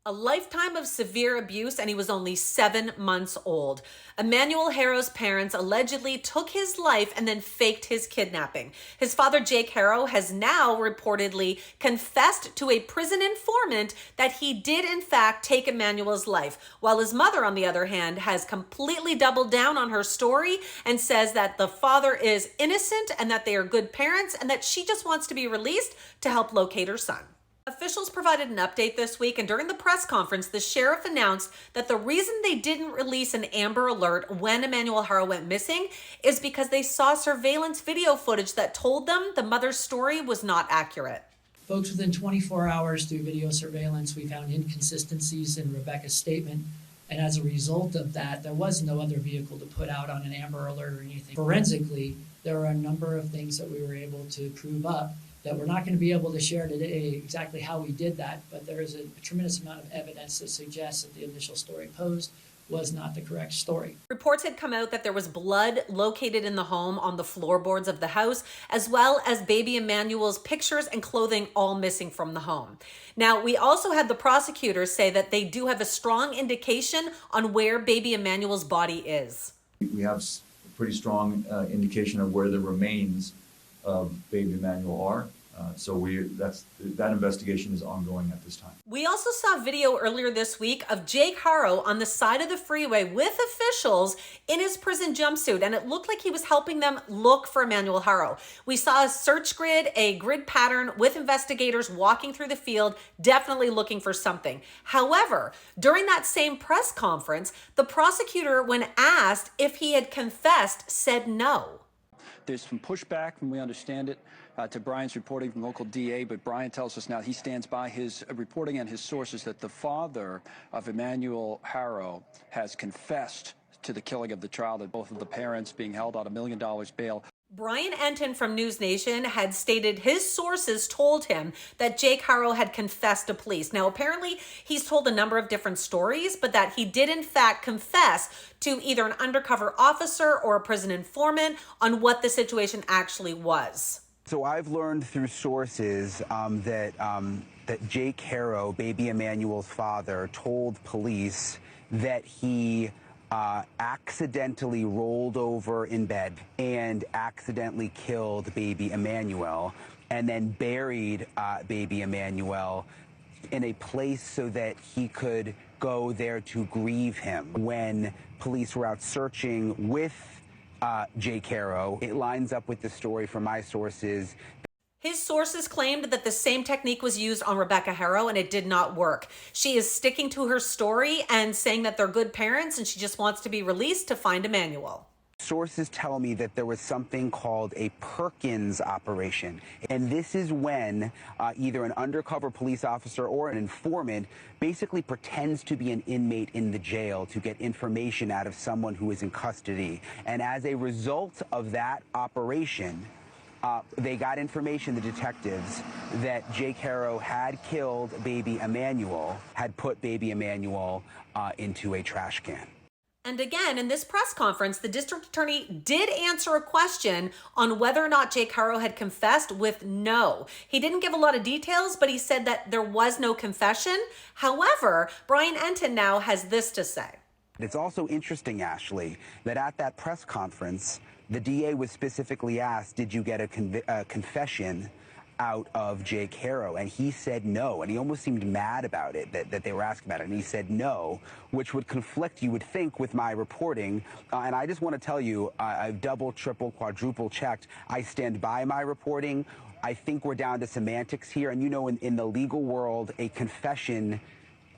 A lifetime of severe abuse, and he was only 7 months old. Emmanuel Haro's parents allegedly took his life and then faked his kidnapping. His father, Jake Haro, has now reportedly confessed to a prison informant that he did in fact take Emmanuel's life, while his mother, on the other hand, has completely doubled down on her story and says that the father is innocent and that they are good parents and that she just wants to be released to help locate her son. Officials provided an update this week, and during the press conference, the sheriff announced that the reason they didn't release an Amber Alert when Emmanuel Haro went missing is because they saw surveillance video footage that told them the mother's story was not accurate. Folks, within 24 hours through video surveillance, we found inconsistencies in Rebecca's statement. And as a result of that, there was no other vehicle to put out on an Amber Alert or anything. Forensically, there are a number of things that we were able to prove up that we're not going to be able to share today exactly how we did that, but there is a tremendous amount of evidence that suggests that the initial story posed was not the correct story. Reports had come out that there was blood located in the home on the floorboards of the house, as well as baby Emmanuel's pictures and clothing all missing from the home. Now, we also had the prosecutors say that they do have a strong indication on where baby Emmanuel's body is. We have a pretty strong indication of where the remains of baby Emmanuel are. That investigation is ongoing at this time. We also saw video earlier this week of Jake Haro on the side of the freeway with officials in his prison jumpsuit, and it looked like he was helping them look for Emmanuel Haro. We saw a search grid, a grid pattern with investigators walking through the field, definitely looking for something. However, during that same press conference, the prosecutor, when asked if he had confessed, said no. There's some pushback, and we understand it, to Brian's reporting from local DA, but Brian tells us now he stands by his reporting and his sources that the father of Emmanuel Haro has confessed to the killing of the child, and both of the parents being held on $1 million bail. Brian Enton from News Nation had stated his sources told him that Jake Haro had confessed to police. Now, apparently, he's told a number of different stories, but that he did in fact confess to either an undercover officer or a prison informant on what the situation actually was. So I've learned through sources that Jake Haro, baby Emmanuel's father, told police that he accidentally rolled over in bed and accidentally killed baby Emmanuel, and then buried baby Emmanuel in a place so that he could go there to grieve him. When police were out searching with Jake Haro, it lines up with the story from my sources. His sources claimed that the same technique was used on Rebecca Haro and it did not work. She is sticking to her story and saying that they're good parents and she just wants to be released to find Emmanuel. Sources tell me that there was something called a Perkins operation. And this is when either an undercover police officer or an informant basically pretends to be an inmate in the jail to get information out of someone who is in custody. And as a result of that operation, they got information, the detectives, that Jake Haro had killed baby Emmanuel, had put baby Emmanuel into a trash can. And again, in this press conference, the district attorney did answer a question on whether or not Jake Haro had confessed with no. He didn't give a lot of details, but he said that there was no confession. However, Brian Enton now has this to say. It's also interesting, Ashley, that at that press conference, the DA was specifically asked, did you get a confession out of Jake Haro? And he said no, and he almost seemed mad about it, that they were asking about it, and he said no, which would conflict, you would think, with my reporting. And I just want to tell you, I've double, triple, quadruple checked. I stand by my reporting. I think we're down to semantics here, and you know, in the legal world, a confession,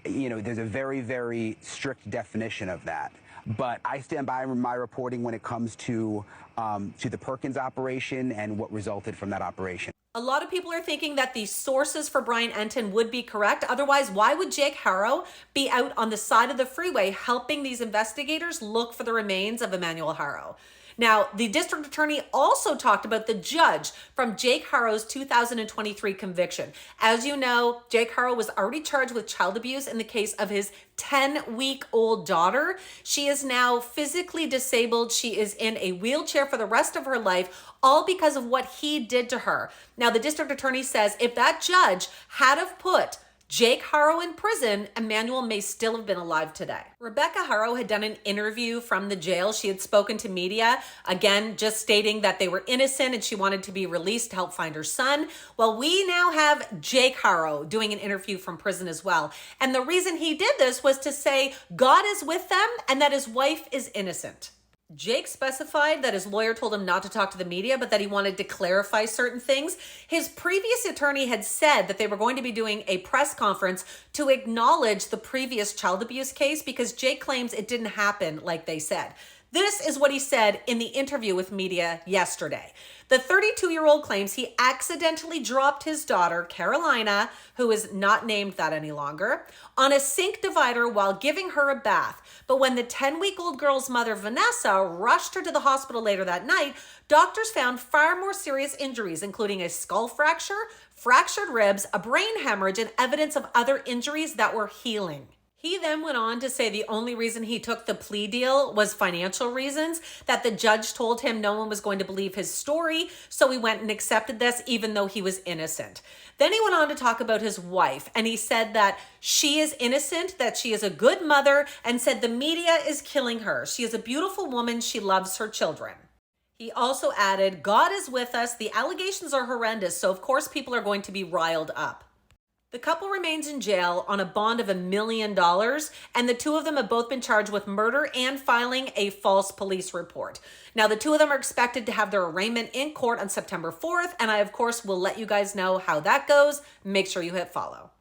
you know, there's a very, very strict definition of that. But I stand by my reporting when it comes to the Perkins operation and what resulted from that operation. A lot of people are thinking that the sources for Brian Enton would be correct. Otherwise, why would Jake Haro be out on the side of the freeway helping these investigators look for the remains of Emmanuel Haro? Now, the district attorney also talked about the judge from Jake Haro's 2023 conviction. As you know, Jake Haro was already charged with child abuse in the case of his 10-week-old daughter. She is now physically disabled. She is in a wheelchair for the rest of her life, all because of what he did to her. Now, the district attorney says if that judge had have put Jake Haro in prison, Emmanuel may still have been alive today. Rebecca Haro had done an interview from the jail. She had spoken to media, again, just stating that they were innocent and she wanted to be released to help find her son. Well, we now have Jake Haro doing an interview from prison as well. And the reason he did this was to say God is with them and that his wife is innocent. Jake specified that his lawyer told him not to talk to the media, but that he wanted to clarify certain things. His previous attorney had said that they were going to be doing a press conference to acknowledge the previous child abuse case because Jake claims it didn't happen like they said. This is what he said in the interview with media yesterday. The 32-year-old claims he accidentally dropped his daughter, Carolina, who is not named that any longer, on a sink divider while giving her a bath. But when the 10-week-old girl's mother, Vanessa, rushed her to the hospital later that night, doctors found far more serious injuries, including a skull fracture, fractured ribs, a brain hemorrhage, and evidence of other injuries that were healing. He then went on to say the only reason he took the plea deal was financial reasons, that the judge told him no one was going to believe his story, so he went and accepted this even though he was innocent. Then he went on to talk about his wife, and he said that she is innocent, that she is a good mother, and said the media is killing her. She is a beautiful woman. She loves her children. He also added, God is with us. The allegations are horrendous, so of course people are going to be riled up. The couple remains in jail on a bond of $1 million, and the two of them have both been charged with murder and filing a false police report. Now, the two of them are expected to have their arraignment in court on September 4th, and I, of course, will let you guys know how that goes. Make sure you hit follow.